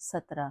17,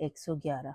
111।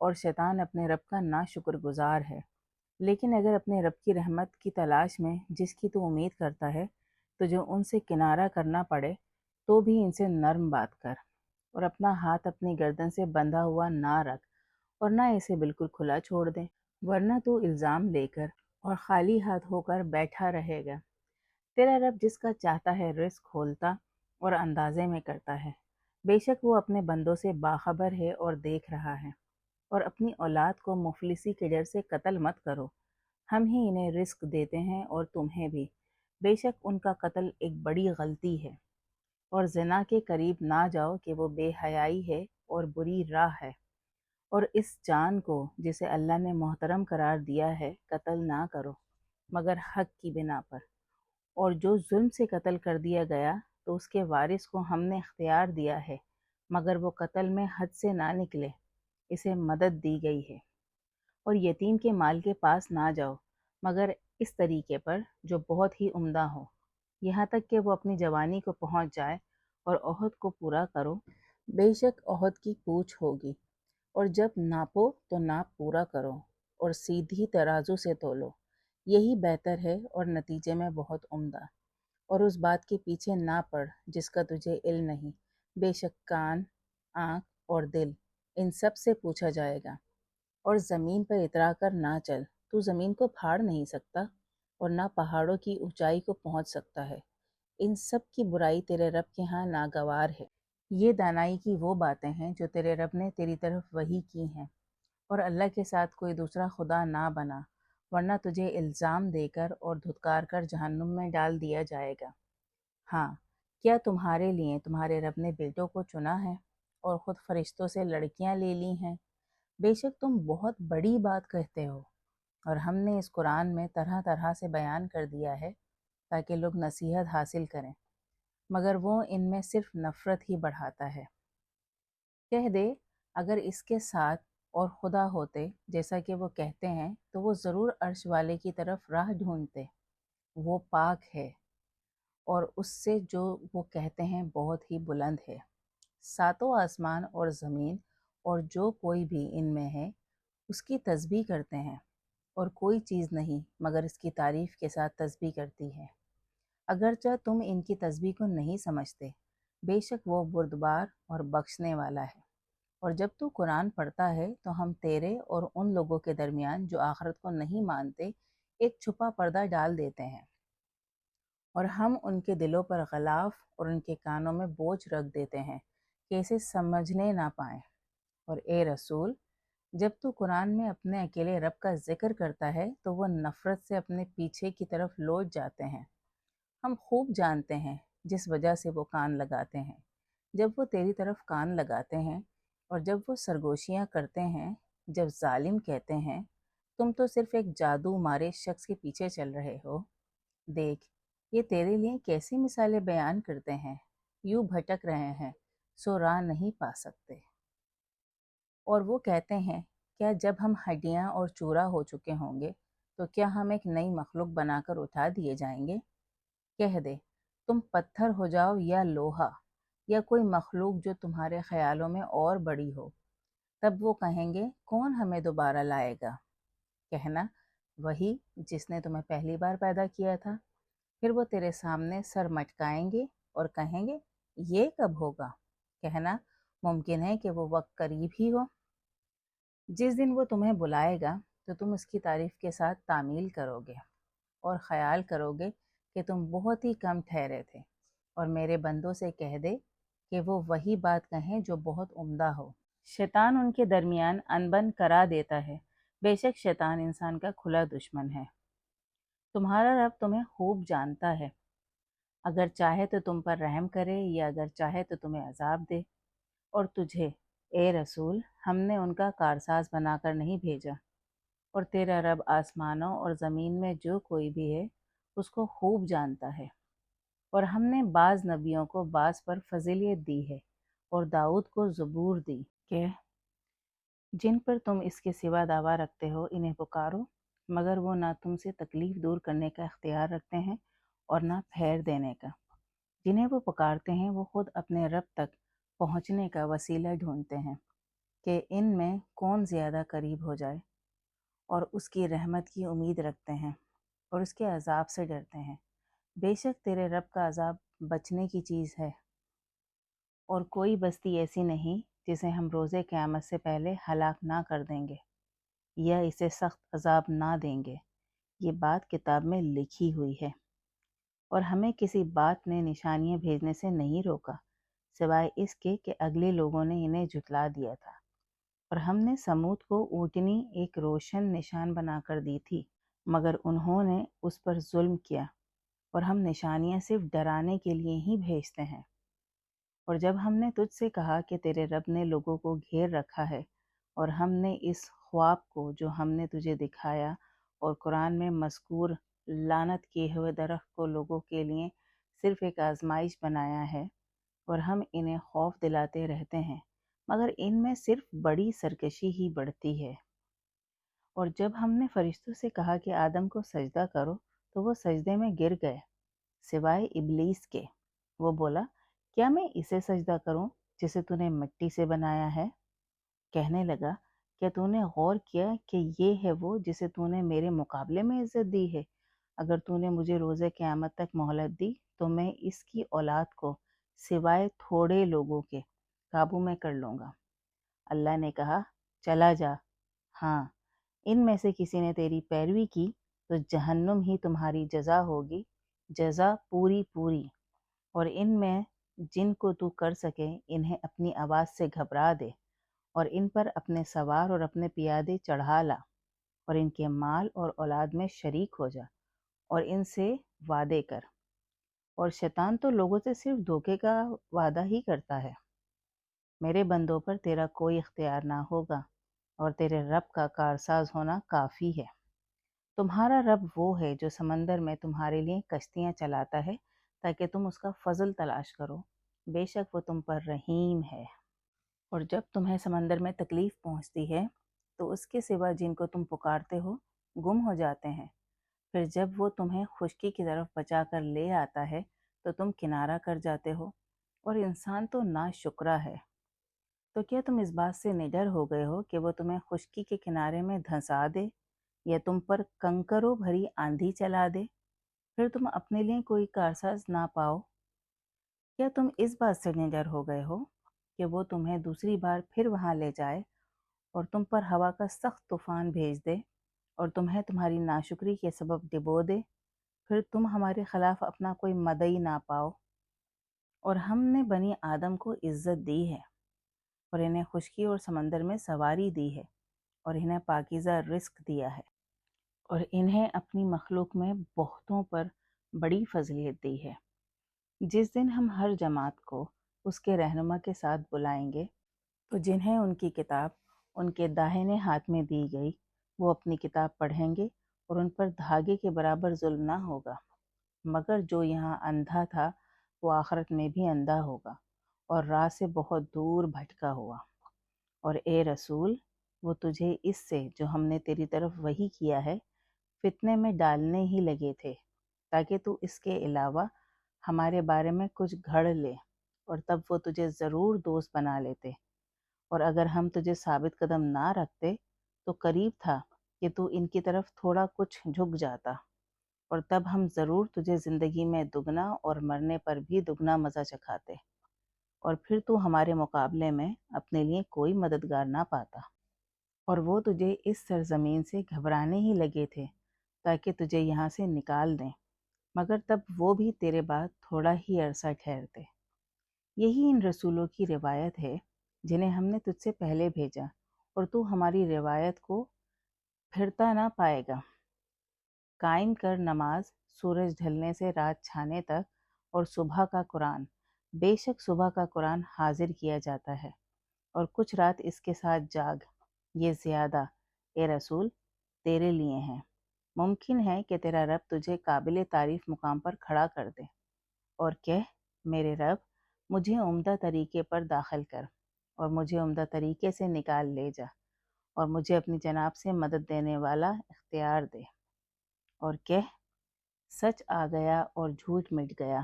اور شیطان اپنے رب کا ناشکر گزار ہے۔ لیکن اگر اپنے رب کی رحمت کی تلاش میں جس کی تو امید کرتا ہے تو جو ان سے کنارہ کرنا پڑے تو بھی ان سے نرم بات کر، اور اپنا ہاتھ اپنی گردن سے بندھا ہوا نہ رکھ اور نہ اسے بالکل کھلا چھوڑ دے، ورنہ تو الزام لے کر اور خالی ہاتھ ہو کر بیٹھا رہے گا۔ تیرا رب جس کا چاہتا ہے رزق کھولتا اور اندازے میں کرتا ہے، بے شک وہ اپنے بندوں سے باخبر ہے اور دیکھ رہا ہے۔ اور اپنی اولاد کو مفلسی کے ڈر سے قتل مت کرو، ہم ہی انہیں رزق دیتے ہیں اور تمہیں بھی، بے شک ان کا قتل ایک بڑی غلطی ہے۔ اور زنا کے قریب نہ جاؤ کہ وہ بے حیائی ہے اور بری راہ ہے، اور اس جان کو جسے اللہ نے محترم قرار دیا ہے قتل نہ کرو مگر حق کی بنا پر، اور جو ظلم سے قتل کر دیا گیا تو اس کے وارث کو ہم نے اختیار دیا ہے مگر وہ قتل میں حد سے نہ نکلے، اسے مدد دی گئی ہے۔ اور یتیم کے مال کے پاس نہ جاؤ مگر اس طریقے پر جو بہت ہی عمدہ ہو، یہاں تک کہ وہ اپنی جوانی کو پہنچ جائے، اور عہد کو پورا کرو، بے شک عہد کی پوچھ ہوگی۔ اور جب ناپو تو ناپ پورا کرو اور سیدھی ترازو سے تولو، یہی بہتر ہے اور نتیجے میں بہت عمدہ۔ اور اس بات کے پیچھے نہ پڑ جس کا تجھے علم نہیں، بے شک کان، آنکھ اور دل ان سب سے پوچھا جائے گا۔ اور زمین پر اترا کر نہ چل، تو زمین کو پھاڑ نہیں سکتا اور نہ پہاڑوں کی اونچائی کو پہنچ سکتا ہے، ان سب کی برائی تیرے رب کے ہاں ناگوار ہے۔ یہ دانائی کی وہ باتیں ہیں جو تیرے رب نے تیری طرف وحی کی ہیں، اور اللہ کے ساتھ کوئی دوسرا خدا نہ بنا، ورنہ تجھے الزام دے کر اور دھتکار کر جہنم میں ڈال دیا جائے گا۔ ہاں، کیا تمہارے لیے تمہارے رب نے بیٹوں کو چنا ہے اور خود فرشتوں سے لڑکیاں لے لی ہیں؟ بے شک تم بہت بڑی بات کہتے ہو، اور ہم نے اس قرآن میں طرح طرح سے بیان کر دیا ہے تاکہ لوگ نصیحت حاصل کریں، مگر وہ ان میں صرف نفرت ہی بڑھاتا ہے۔ کہہ دے اگر اس کے ساتھ اور خدا ہوتے جیسا کہ وہ کہتے ہیں تو وہ ضرور عرش والے کی طرف راہ ڈھونڈتے، وہ پاک ہے اور اس سے جو وہ کہتے ہیں بہت ہی بلند ہے۔ ساتوں آسمان اور زمین اور جو کوئی بھی ان میں ہے اس کی تسبیح کرتے ہیں، اور کوئی چیز نہیں مگر اس کی تعریف کے ساتھ تسبیح کرتی ہے، اگرچہ تم ان کی تسبیح کو نہیں سمجھتے، بے شک وہ بردبار اور بخشنے والا ہے۔ اور جب تو قرآن پڑھتا ہے تو ہم تیرے اور ان لوگوں کے درمیان جو آخرت کو نہیں مانتے ایک چھپا پردہ ڈال دیتے ہیں، اور ہم ان کے دلوں پر غلاف اور ان کے کانوں میں بوجھ رکھ دیتے ہیں کہ اسے سمجھنے نہ پائیں۔ اور اے رسول، جب تو قرآن میں اپنے اکیلے رب کا ذکر کرتا ہے تو وہ نفرت سے اپنے پیچھے کی طرف لوٹ جاتے ہیں۔ ہم خوب جانتے ہیں جس وجہ سے وہ کان لگاتے ہیں، جب وہ تیری طرف کان لگاتے ہیں، اور جب وہ سرگوشیاں کرتے ہیں، جب ظالم کہتے ہیں تم تو صرف ایک جادو مارے شخص کے پیچھے چل رہے ہو، دیکھ یہ تیرے لیے کیسی مثالیں بیان کرتے ہیں، یوں بھٹک رہے ہیں سو راہ نہیں پا سکتے۔ اور وہ کہتے ہیں کیا جب ہم ہڈیاں اور چورا ہو چکے ہوں گے تو کیا ہم ایک نئی مخلوق بنا کر اٹھا دیے جائیں گے؟ کہہ دے تم پتھر ہو جاؤ یا لوہا یا کوئی مخلوق جو تمہارے خیالوں میں اور بڑی ہو، تب وہ کہیں گے کون ہمیں دوبارہ لائے گا؟ کہنا وہی جس نے تمہیں پہلی بار پیدا کیا تھا۔ پھر وہ تیرے سامنے سر مٹکائیں گے اور کہیں گے یہ کب ہوگا؟ کہنا ممکن ہے کہ وہ وقت قریب ہی ہو۔ جس دن وہ تمہیں بلائے گا تو تم اس کی تعریف کے ساتھ تعمیل کرو گے اور خیال کرو گے کہ تم بہت ہی کم ٹھہرے تھے، اور میرے بندوں سے کہہ دے کہ وہ وہی بات کہیں جو بہت عمدہ ہو۔ شیطان ان کے درمیان انبن کرا دیتا ہے، بے شک شیطان انسان کا کھلا دشمن ہے۔ تمہارا رب تمہیں خوب جانتا ہے، اگر چاہے تو تم پر رحم کرے یا اگر چاہے تو تمہیں عذاب دے۔ اور تجھے اے رسول ہم نے ان کا کارساز بنا کر نہیں بھیجا، اور تیرا رب آسمانوں اور زمین میں جو کوئی بھی ہے اس کو خوب جانتا ہے۔ اور ہم نے بعض نبیوں کو بعض پر فضیلت دی ہے، اور داؤد کو زبور دی کہ جن پر تم اس کے سوا دعویٰ رکھتے ہو انہیں پکارو، مگر وہ نہ تم سے تکلیف دور کرنے کا اختیار رکھتے ہیں اور نہ پھیر دینے کا۔ جنہیں وہ پکارتے ہیں وہ خود اپنے رب تک پہنچنے کا وسیلہ ڈھونڈتے ہیں۔ کہ ان میں کون زیادہ قریب ہو جائے اور اس کی رحمت کی امید رکھتے ہیں اور اس کے عذاب سے ڈرتے ہیں۔ بے شک تیرے رب کا عذاب بچنے کی چیز ہے، اور کوئی بستی ایسی نہیں جسے ہم روز قیامت سے پہلے ہلاک نہ کر دیں گے یا اسے سخت عذاب نہ دیں گے۔ یہ بات کتاب میں لکھی ہوئی ہے، اور ہمیں کسی بات نے نشانیاں بھیجنے سے نہیں روکا سوائے اس کے کہ اگلے لوگوں نے انہیں جھٹلا دیا تھا، اور ہم نے سمود کو اونٹنی ایک روشن نشان بنا کر دی تھی، مگر انہوں نے اس پر ظلم کیا، اور ہم نشانیاں صرف ڈرانے کے لیے ہی بھیجتے ہیں۔ اور جب ہم نے تجھ سے کہا کہ تیرے رب نے لوگوں کو گھیر رکھا ہے، اور ہم نے اس خواب کو جو ہم نے تجھے دکھایا اور قرآن میں مذکور لعنت کیے ہوئے درخت کو لوگوں کے لیے صرف ایک آزمائش بنایا ہے، اور ہم انہیں خوف دلاتے رہتے ہیں، مگر ان میں صرف بڑی سرکشی ہی بڑھتی ہے۔ اور جب ہم نے فرشتوں سے کہا کہ آدم کو سجدہ کرو تو وہ سجدے میں گر گئے سوائے ابلیس کے۔ وہ بولا، کیا میں اسے سجدہ کروں جسے تو نے مٹی سے بنایا ہے؟ کہنے لگا، کیا تو نے غور کیا کہ یہ ہے وہ جسے تو نے میرے مقابلے میں عزت دی ہے؟ اگر تو نے مجھے روز قیامت تک مہلت دی تو میں اس کی اولاد کو سوائے تھوڑے لوگوں کے قابو میں کر لوں گا۔ اللہ نے کہا، چلا جا، ہاں ان میں سے کسی نے تیری پیروی کی تو جہنم ہی تمہاری جزا ہوگی، جزا پوری پوری۔ اور ان میں جن کو تو کر سکے انہیں اپنی آواز سے گھبرا دے، اور ان پر اپنے سوار اور اپنے پیادے چڑھا لا، اور ان کے مال اور اولاد میں شریک ہو جا، اور ان سے وعدے کر۔ اور شیطان تو لوگوں سے صرف دھوکے کا وعدہ ہی کرتا ہے۔ میرے بندوں پر تیرا کوئی اختیار نہ ہوگا، اور تیرے رب کا کارساز ہونا کافی ہے۔ تمہارا رب وہ ہے جو سمندر میں تمہارے لیے کشتیاں چلاتا ہے تاکہ تم اس کا فضل تلاش کرو، بے شک وہ تم پر رحیم ہے۔ اور جب تمہیں سمندر میں تکلیف پہنچتی ہے تو اس کے سوا جن کو تم پکارتے ہو گم ہو جاتے ہیں، پھر جب وہ تمہیں خشکی کی طرف بچا کر لے آتا ہے تو تم کنارہ کر جاتے ہو، اور انسان تو ناشکرا ہے۔ تو کیا تم اس بات سے نڈر ہو گئے ہو کہ وہ تمہیں خشکی کے کنارے میں دھنسا دے یا تم پر کنکروں بھری آندھی چلا دے، پھر تم اپنے لیے کوئی کارساز نہ پاؤ؟ کیا تم اس بات سے نڈر ہو گئے ہو کہ وہ تمہیں دوسری بار پھر وہاں لے جائے اور تم پر ہوا کا سخت طوفان بھیج دے اور تمہیں تمہاری ناشکری کے سبب ڈبو دے، پھر تم ہمارے خلاف اپنا کوئی مدعی نہ پاؤ؟ اور ہم نے بنی آدم کو عزت دی ہے، اور انہیں خشکی اور سمندر میں سواری دی ہے، اور انہیں پاکیزہ رزق دیا ہے، اور انہیں اپنی مخلوق میں بہتوں پر بڑی فضیلت دی ہے۔ جس دن ہم ہر جماعت کو اس کے رہنما کے ساتھ بلائیں گے تو جنہیں ان کی کتاب ان کے داہنے ہاتھ میں دی گئی وہ اپنی کتاب پڑھیں گے، اور ان پر دھاگے کے برابر ظلم نہ ہوگا، مگر جو یہاں اندھا تھا وہ آخرت میں بھی اندھا ہوگا اور راہ سے بہت دور بھٹکا ہوا۔ اور اے رسول، وہ تجھے اس سے جو ہم نے تیری طرف وحی کیا ہے فتنے میں ڈالنے ہی لگے تھے تاکہ تو اس کے علاوہ ہمارے بارے میں کچھ گھڑ لے، اور تب وہ تجھے ضرور دوست بنا لیتے، اور اگر ہم تجھے ثابت قدم نہ رکھتے تو قریب تھا کہ تو ان کی طرف تھوڑا کچھ جھک جاتا، اور تب ہم ضرور تجھے زندگی میں دگنا اور مرنے پر بھی دگنا مزہ چکھاتے، اور پھر تو ہمارے مقابلے میں اپنے لیے کوئی مددگار نہ پاتا۔ اور وہ تجھے اس سرزمین سے گھبرانے ہی لگے تھے تاکہ تجھے یہاں سے نکال دیں، مگر تب وہ بھی تیرے بعد تھوڑا ہی عرصہ ٹھہرتے۔ یہی ان رسولوں کی روایت ہے جنہیں ہم نے تجھ سے پہلے بھیجا، اور تو ہماری روایت کو پھرتا نہ پائے گا۔ قائم کر نماز سورج ڈھلنے سے رات چھانے تک، اور صبح کا قرآن، بے شک صبح کا قرآن حاضر کیا جاتا ہے، اور کچھ رات اس کے ساتھ جاگ، یہ زیادہ اے رسول تیرے لیے ہیں۔ ممکن ہے کہ تیرا رب تجھے قابل تعریف مقام پر کھڑا کر دے، اور کہہ، میرے رب مجھے عمدہ طریقے پر داخل کر، اور مجھے عمدہ طریقے سے نکال لے جا، اور مجھے اپنی جناب سے مدد دینے والا اختیار دے، اور کہہ، سچ آ گیا اور جھوٹ مٹ گیا،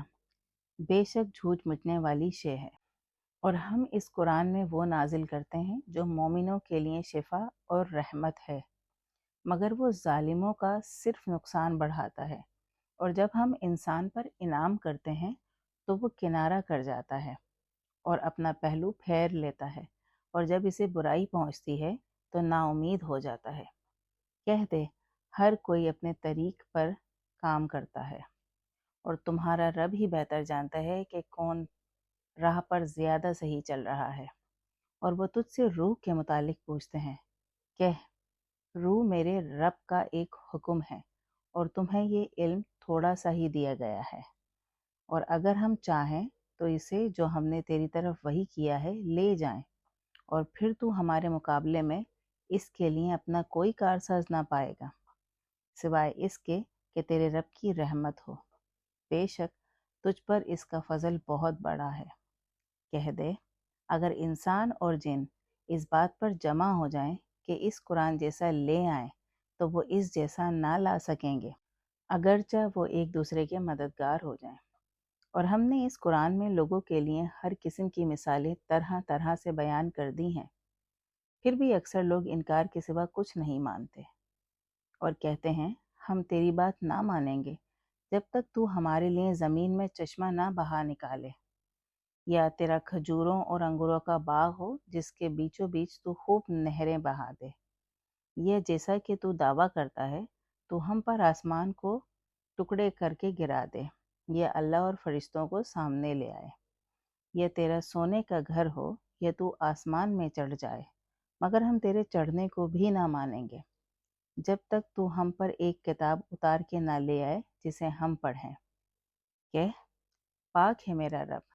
بے شک جھوٹ مٹنے والی شے ہے۔ اور ہم اس قرآن میں وہ نازل کرتے ہیں جو مومنوں کے لیے شفا اور رحمت ہے، مگر وہ ظالموں کا صرف نقصان بڑھاتا ہے۔ اور جب ہم انسان پر انعام کرتے ہیں تو وہ کنارہ کر جاتا ہے اور اپنا پہلو پھیر لیتا ہے، اور جب اسے برائی پہنچتی ہے تو نا امید ہو جاتا ہے۔ کہہ دے، ہر کوئی اپنے طریق پر کام کرتا ہے، اور تمہارا رب ہی بہتر جانتا ہے کہ کون راہ پر زیادہ صحیح چل رہا ہے۔ اور وہ تجھ سے روح کے متعلق پوچھتے ہیں، کہہ، روح میرے رب کا ایک حکم ہے، اور تمہیں یہ علم تھوڑا سا ہی دیا گیا ہے، اور اگر ہم چاہیں تو اسے جو ہم نے تیری طرف وحی کیا ہے لے جائیں، اور پھر تو ہمارے مقابلے میں اس کے لیے اپنا کوئی کارساز نہ پائے گا سوائے اس کے کہ تیرے رب کی رحمت ہو۔ بے شک تجھ پر اس کا فضل بہت بڑا ہے۔ کہہ دے، اگر انسان اور جن اس بات پر جمع ہو جائیں کہ اس قرآن جیسا لے آئیں تو وہ اس جیسا نہ لا سکیں گے، اگرچہ وہ ایک دوسرے کے مددگار ہو جائیں۔ اور ہم نے اس قرآن میں لوگوں کے لیے ہر قسم کی مثالیں طرح طرح سے بیان کر دی ہیں، پھر بھی اکثر لوگ انکار کے سوا کچھ نہیں مانتے، اور کہتے ہیں ہم تیری بات نہ مانیں گے جب تک تو ہمارے لیے زمین میں چشمہ نہ بہا نکالے، یا تیرا کھجوروں اور انگوروں کا باغ ہو جس کے بیچوں بیچ تو خوب نہریں بہا دے۔ یہ جیسا کہ تو دعویٰ کرتا ہے تو ہم پر آسمان کو ٹکڑے کر کے گرا دے، یہ اللہ اور فرشتوں کو سامنے لے آئے۔ یہ تیرا سونے کا گھر ہو یا تو آسمان میں چڑھ جائے، مگر ہم تیرے چڑھنے کو بھی نہ مانیں گے جب تک تو ہم پر ایک کتاب اتار کے نہ لے آئے جسے ہم پڑھیں۔ کہ پاک ہے میرا رب،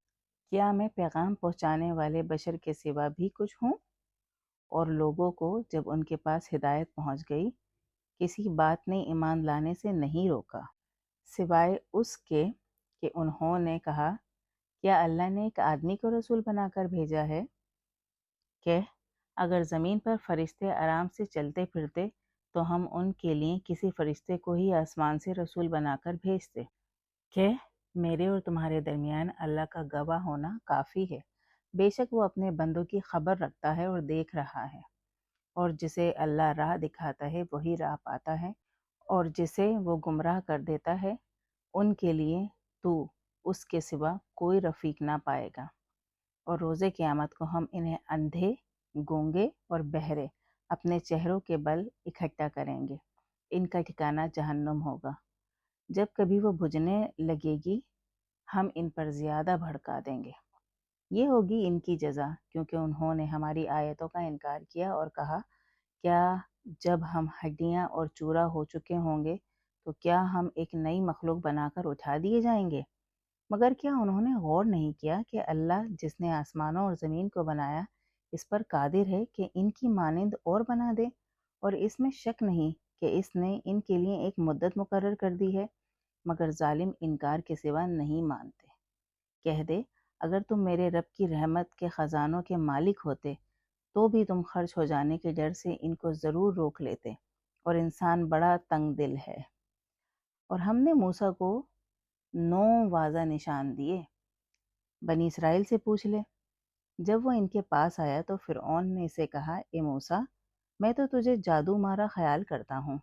کیا میں پیغام پہنچانے والے بشر کے سوا بھی کچھ ہوں؟ اور لوگوں کو جب ان کے پاس ہدایت پہنچ گئی کسی بات نے ایمان لانے سے نہیں روکا، سوائے اس کے کہ انہوں نے کہا کیا اللہ نے ایک آدمی کو رسول بنا کر بھیجا ہے؟ کہ اگر زمین پر فرشتے آرام سے چلتے پھرتے تو ہم ان کے لیے کسی فرشتے کو ہی آسمان سے رسول بنا کر بھیجتے۔ کہ میرے اور تمہارے درمیان اللہ کا گواہ ہونا کافی ہے، بے شک وہ اپنے بندوں کی خبر رکھتا ہے اور دیکھ رہا ہے، اور جسے اللہ راہ دکھاتا ہے وہی راہ پاتا ہے، اور جسے وہ گمراہ کر دیتا ہے ان کے لیے تو اس کے سوا کوئی رفیق نہ پائے گا۔ اور روز قیامت کو ہم انہیں اندھے، گونگے اور بہرے اپنے چہروں کے بل اکٹھا کریں گے، ان کا ٹھکانہ جہنم ہوگا۔ جب کبھی وہ بجھنے لگے گی ہم ان پر زیادہ بھڑکا دیں گے۔ یہ ہوگی ان کی جزا، کیونکہ انہوں نے ہماری آیتوں کا انکار کیا اور کہا کیا جب ہم ہڈیاں اور چورا ہو چکے ہوں گے تو کیا ہم ایک نئی مخلوق بنا کر اٹھا دیے جائیں گے؟ مگر کیا انہوں نے غور نہیں کیا کہ اللہ جس نے آسمانوں اور زمین کو بنایا اس پر قادر ہے کہ ان کی مانند اور بنا دے، اور اس میں شک نہیں کہ اس نے ان کے لیے ایک مدت مقرر کر دی ہے، مگر ظالم انکار کے سوا نہیں مانتے۔ کہہ دے، اگر تم میرے رب کی رحمت کے خزانوں کے مالک ہوتے تو بھی تم خرچ ہو جانے کے ڈر سے ان کو ضرور روک لیتے، اور انسان بڑا تنگ دل ہے۔ اور ہم نے موسیٰ کو 9 واضح نشان دیے۔ بنی اسرائیل سے پوچھ لے۔ جب وہ ان کے پاس آیا تو فرعون نے اسے کہا، اے موسیٰ، میں تو تجھے جادو مارا خیال کرتا ہوں۔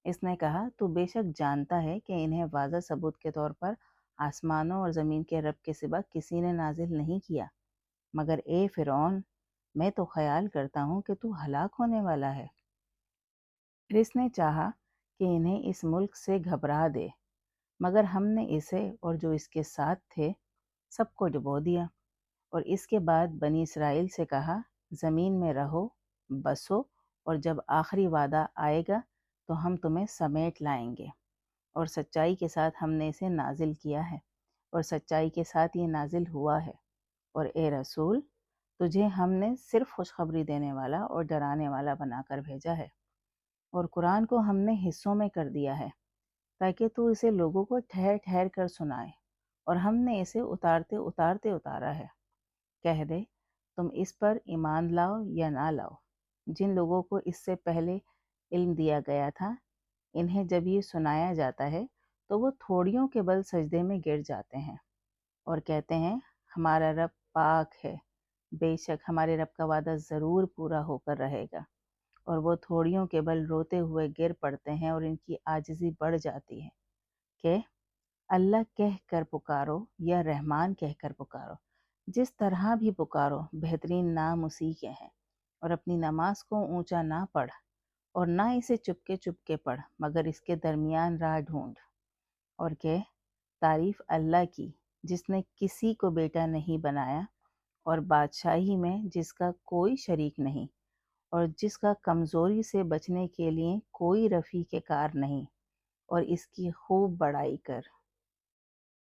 اس نے کہا، تو بے شک جانتا ہے کہ انہیں واضح ثبوت کے طور پر آسمانوں اور زمین کے رب کے سوا کسی نے نازل نہیں کیا، مگر اے فرعون، میں تو خیال کرتا ہوں کہ تو ہلاک ہونے والا ہے۔ پھر اس نے چاہا کہ انہیں اس ملک سے گھبرا دے، مگر ہم نے اسے اور جو اس کے ساتھ تھے سب کو ڈبو دیا۔ اور اس کے بعد بنی اسرائیل سے کہا، زمین میں رہو، بسو، اور جب آخری وعدہ آئے گا تو ہم تمہیں سمیٹ لائیں گے۔ اور سچائی کے ساتھ ہم نے اسے نازل کیا ہے، اور سچائی کے ساتھ یہ نازل ہوا ہے۔ اور اے رسول، تجھے ہم نے صرف خوشخبری دینے والا اور ڈرانے والا بنا کر بھیجا ہے، اور قرآن کو ہم نے حصوں میں کر دیا ہے تاکہ تو اسے لوگوں کو ٹھہر ٹھہر کر سنائے، اور ہم نے اسے اتارتے اتارتے اتارا ہے۔ کہہ دے، تم اس پر ایمان لاؤ یا نہ لاؤ، جن لوگوں کو اس سے پہلے علم دیا گیا تھا انہیں جب یہ سنایا جاتا ہے تو وہ تھوڑیوں کے بل سجدے میں گر جاتے ہیں اور کہتے ہیں ہمارا رب پاک ہے، بے شک ہمارے رب کا وعدہ ضرور پورا ہو کر رہے گا، اور وہ تھوڑیوں کے بل روتے ہوئے گر پڑتے ہیں اور ان کی عاجزی بڑھ جاتی ہے کہ اللہ کہہ کر پکارو یا رحمان کہہ کر پکارو، جس طرح بھی پکارو بہترین نام اسی کے ہیں، اور اپنی نماز کو اونچا نہ پڑھ اور نہ اسے چپکے پڑھ مگر اس کے درمیان راہ ڈھونڈ، اور کہ تعریف اللہ کی جس نے کسی کو بیٹا نہیں بنایا اور بادشاہی میں جس کا کوئی شریک نہیں، اور جس کا کمزوری سے بچنے کے لیے کوئی رفیق کار نہیں، اور اس کی خوب بڑائی کر۔